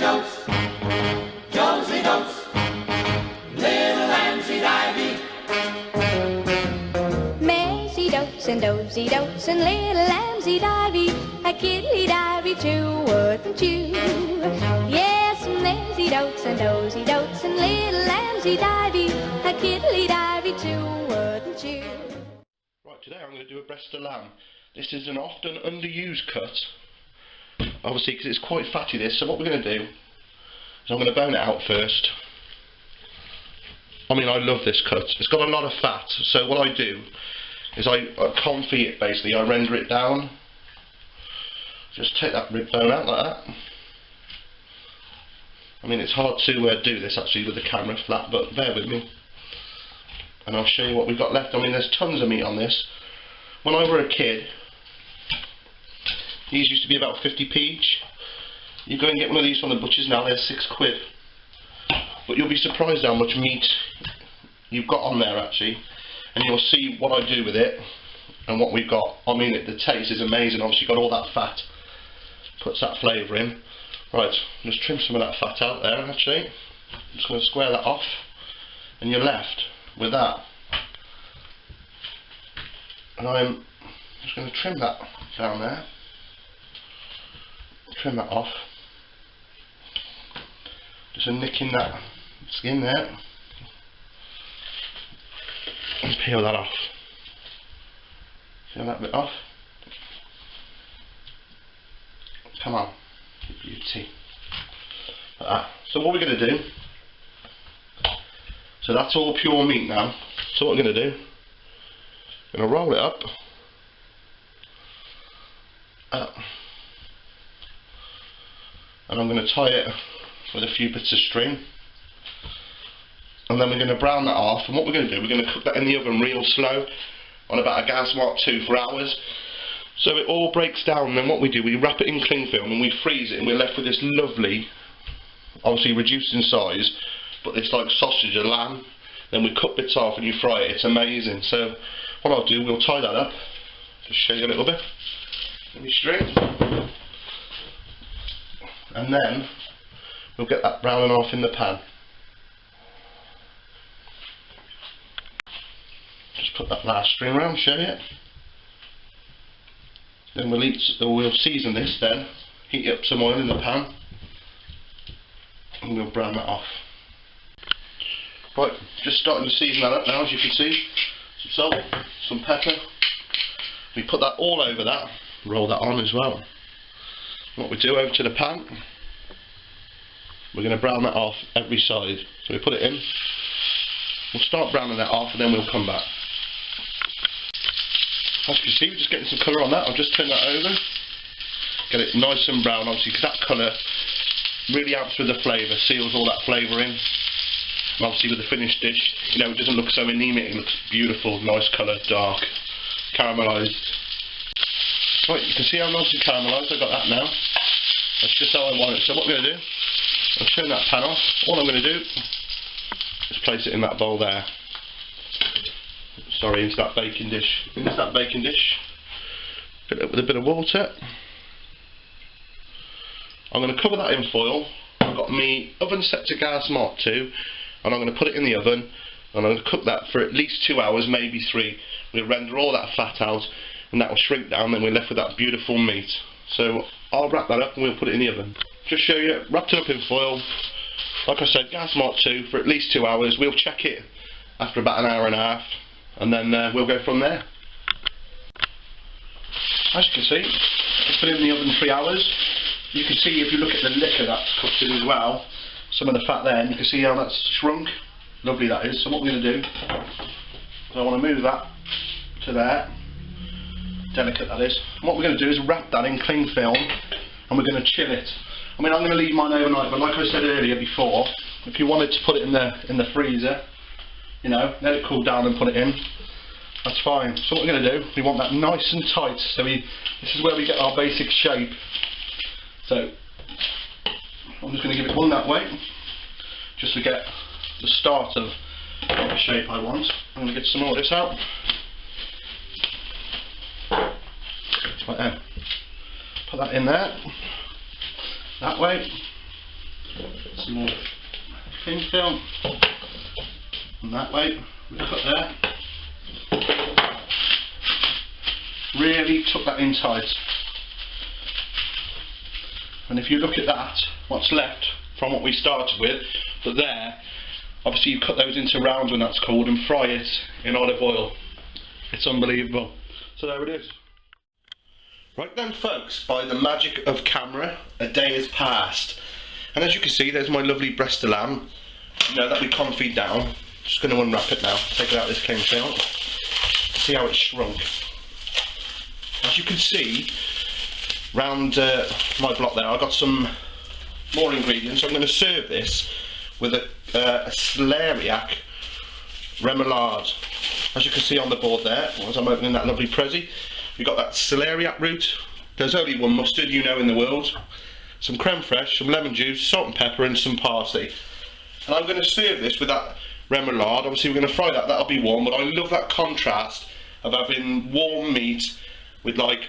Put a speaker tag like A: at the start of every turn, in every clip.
A: dose, Josie dose, little Nancy Divey.
B: Maisie dose and Dozy dose and little Lambsy Divey, a kiddly divey too, wouldn't you? Yes, Maisie dose and Dozy dose and little Lambsy Divey, a kiddly divey too, wouldn't you?
C: Right, today I'm going to do a breast of lamb. This is an often underused cut, obviously because it's quite fatty this, so what we're going to do is I'm going to bone it out first. I mean, I love this cut. It's got a lot of fat, so what I do is I confit it basically, I render it down. Just take that rib bone out like that. I mean, it's hard to do this actually with the camera flat, but bear with me. And I'll show you what we've got left. I mean, there's tons of meat on this. When I were a kid, these used to be about 50p each. You go and get one of these from the butchers now, they're £6. But you'll be surprised how much meat you've got on there actually. And you'll see what I do with it and what we've got. I mean, the taste is amazing. Obviously you've got all that fat, puts that flavour in. Right, just trim some of that fat out there actually. I'm just going to square that off, and you're left with that. And I'm just going to trim that down there. Trim that off. Just nicking that skin there. And peel that off. Peel that bit off. Come on, beauty. Like that. So what we're going to do, so that's all pure meat now. So what we're going to do, I'm going to roll it up. And I'm going to tie it with a few bits of string. And then we're going to brown that off, and what we're going to do, we're going to cook that in the oven real slow on about a gas mark 2 for hours, so it all breaks down. And then what we do, we wrap it in cling film and we freeze it, and we're left with this lovely, obviously reduced in size, but this like sausage of lamb. Then we cut bits off and you fry it. It's amazing. So what I'll do, we'll tie that up, just show you a little bit, let me string, and then we'll get that browning off in the pan. Just put that last string around, show you. Then we'll season this then, heat up some oil in the pan, and we'll brown that off. Right, just starting to season that up now, as you can see. Some salt, some pepper. We put that all over that, roll that on as well. What we do, over to the pan, we're going to brown that off every side. So we put it in, we'll start browning that off, and then we'll come back. As you can see, we're just getting some colour on that. I'll just turn that over, get it nice and brown, obviously, because that colour really adds with the flavour, seals all that flavour in. And obviously with the finished dish, you know, it doesn't look so anemic, it looks beautiful, nice colour, dark, caramelised. Right, you can see how nice and caramelised, I've got that now. That's just how I want it. So what I'm going to do, I'll turn that pan off. All I'm going to do is place it in that bowl there. Sorry, into that baking dish. Into that baking dish. Fill it with a bit of water. I'm going to cover that in foil. I've got my oven set to gas mark 2, and I'm going to put it in the oven, and I'm going to cook that for at least 2 hours, maybe 3. We'll render all that fat out, and that will shrink down, then we're left with that beautiful meat. So I'll wrap that up and we'll put it in the oven. Just show you, wrapped it up in foil. Like I said, gas mark 2 for at least 2 hours. We'll check it after about an hour and a half, and then we'll go from there. As you can see, it's been in the oven 3 hours. You can see, if you look at the liquor that's cooked in as well, some of the fat there, and you can see how that's shrunk. Lovely that is. So what we're going to do is I want to move that to there. Delicate that is. And what we're going to do is wrap that in cling film, and we're going to chill it. I mean, I'm going to leave mine overnight, but like I said earlier before, if you wanted to put it in the freezer, you know, let it cool down and put it in, that's fine. So what we're going to do, we want that nice and tight, so this is where we get our basic shape. So I'm just going to give it one that way, just to get the start of the shape I want. I'm going to get some more of this out. Right there. Put that in there, that way. Some more cling film. And that way, we cut there. Really tuck that in tight. And if you look at that, what's left from what we started with, but there, obviously you cut those into rounds when that's cold and fry it in olive oil. It's unbelievable. So there it is. Right then folks, by the magic of camera, a day has passed. And as you can see, there's my lovely breast of lamb. You know, that we confit down. Just going to unwrap it now, take it out of this cling film. See how it's shrunk. As you can see, round my block there, I've got some more ingredients. I'm going to serve this with a Celeriac Remoulade. As you can see on the board there, as I'm opening that lovely prezzy, we've got that celeriac root. There's only one mustard, you know, in the world. Some creme fraiche, some lemon juice, salt and pepper and some parsley. And I'm going to serve this with that remoulade. Obviously we're going to fry that, that'll be warm, but I love that contrast of having warm meat with, like,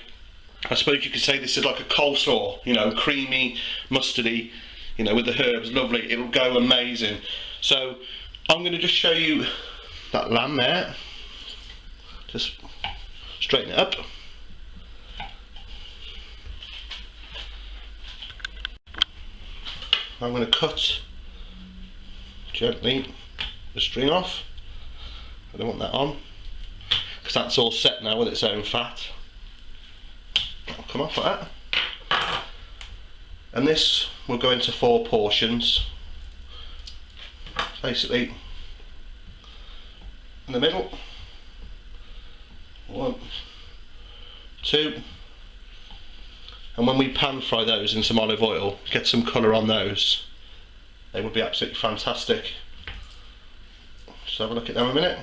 C: I suppose you could say this is like a coleslaw, you know, creamy, mustardy, you know, with the herbs, lovely, it'll go amazing. So I'm going to just show you that lamb there, just straighten it up. I'm going to cut gently the string off. I don't want that on because that's all set now with its own fat. That'll come off like that. And this will go into 4 portions. Basically, in the middle. 1, 2. And when we pan fry those in some olive oil, get some colour on those, they would be absolutely fantastic. Just have a look at them a minute.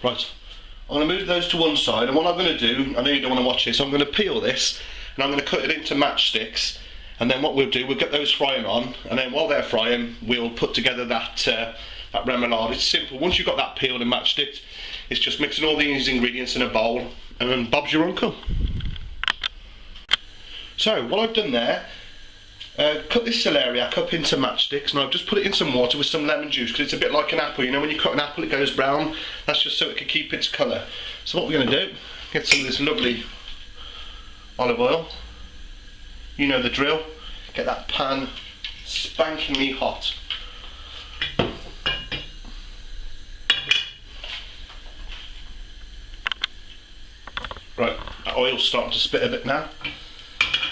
C: Right, I'm going to move those to one side, and what I'm going to do, I know you don't want to watch this, I'm going to peel this and I'm going to cut it into matchsticks, and then what we'll do, we'll get those frying on, and then while they're frying we'll put together that remoulade. It's simple. Once you've got that peeled and matchsticked, it's just mixing all these ingredients in a bowl and then Bob's your uncle. So what I've done there, cut this celeriac up into matchsticks, and I've just put it in some water with some lemon juice because it's a bit like an apple. You know, when you cut an apple it goes brown. That's just so it can keep its colour. So what we're going to do, get some of this lovely olive oil. You know the drill. Get that pan spankingly hot. Right, that oil's starting to spit a bit now.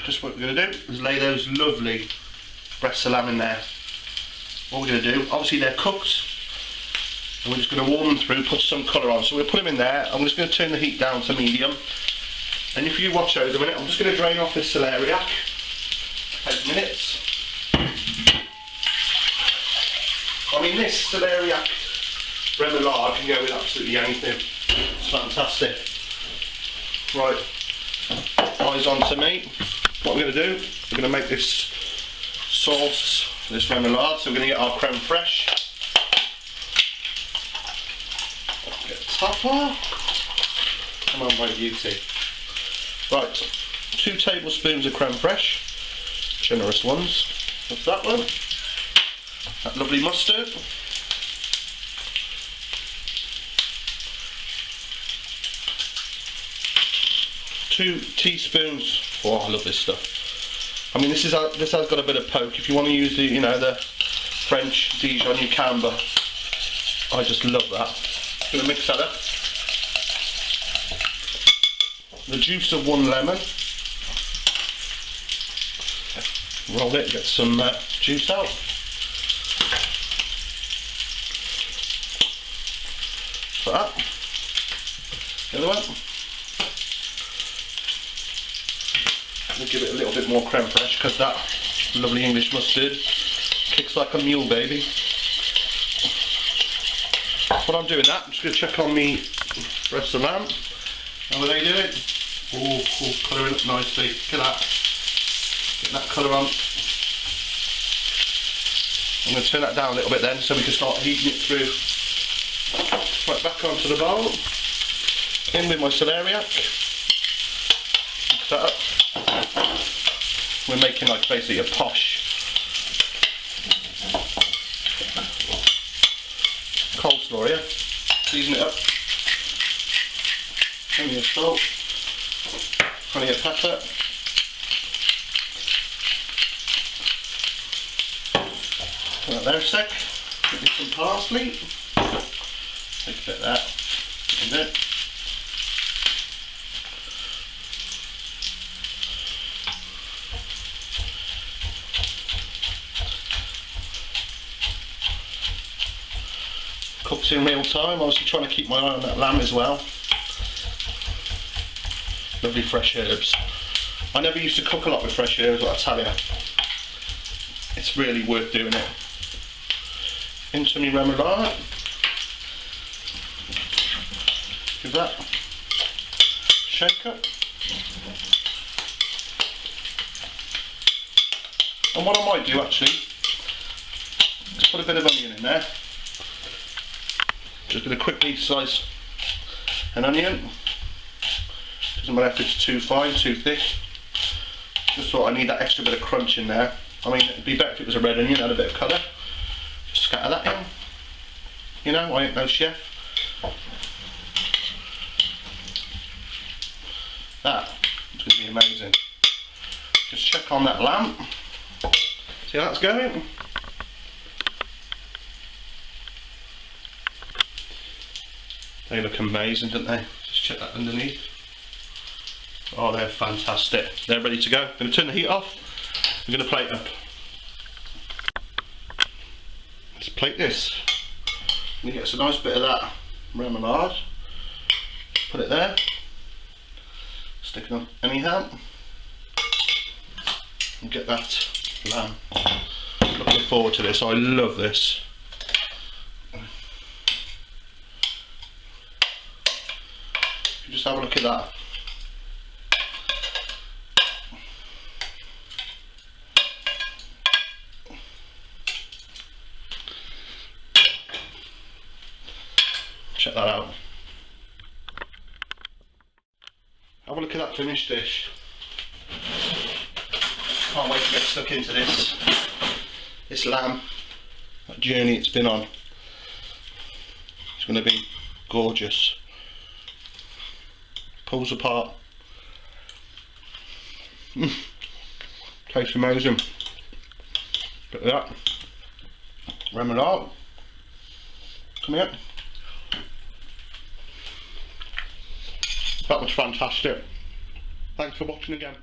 C: Just what we're going to do is lay those lovely breasts of lamb in there. What we're going to do, obviously they're cooked, and we're just going to warm them through, put some colour on. So we'll put them in there. I'm just going to turn the heat down to medium. And if you watch those a minute, I'm just going to drain off this celeriac. Takes minutes. I mean, this celeriac remoulade can go with absolutely anything. It's fantastic. Right, eyes on to me. What we're going to do, we're going to make this sauce, this remoulade. So we're going to get our creme fraiche. Get the top off. Come on, my beauty. Right, 2 tablespoons of creme fraiche, generous ones. What's that one? That lovely mustard. 2 teaspoons. Oh, I love this stuff. I mean, this has got a bit of poke. If you want to use the, you know, the French Dijon, you can, but I just love that. I'm going to mix that up. The juice of 1 lemon. Roll it, get some juice out. Like that. The other one. We'll give it a little bit more creme fraiche because that lovely English mustard kicks like a mule, baby. While I'm doing that, I'm just going to check on the rest of the lamb. How are they doing? Oh, colouring up nicely. Look at that. Get that colour on. I'm going to turn that down a little bit then so we can start heating it through. Right, back onto the bowl. In with my celeriac. setup. We're making like basically a posh coleslaw here. Season it up. Plenty of salt. Plenty of pepper. Put that there a sec. Put in some parsley. Take a bit of that. And it. Cooks in real time. Obviously trying to keep my eye on that lamb as well. Lovely fresh herbs. I never used to cook a lot with fresh herbs, but I tell you, it's really worth doing it. Into my remoulade. Give that a shake up. And what I might do actually is put a bit of onion in there. Just going to quickly slice an onion. Doesn't matter if it's too fine, too thick. Just thought I need that extra bit of crunch in there. I mean, it'd be better if it was a red onion and a bit of colour. Just scatter that in. You know, I ain't no chef. That is going to be amazing. Just check on that lamb. See how that's going? They look amazing, don't they? Just check that underneath. Oh, they're fantastic. They're ready to go. I'm going to turn the heat off. I'm going to plate up. Let's plate this. I'm going to get us a nice bit of that remoulade. Put it there. Stick it on anyhow. And get that lamb. Looking forward to this. I love this. Just have a look at that. Check that out. Have a look at that finished dish. Can't wait to get stuck into this lamb. That journey it's been on. It's going to be gorgeous. Pulls apart. Tastes amazing. Bit of that remoulade. Come here. That was fantastic. Thanks for watching again.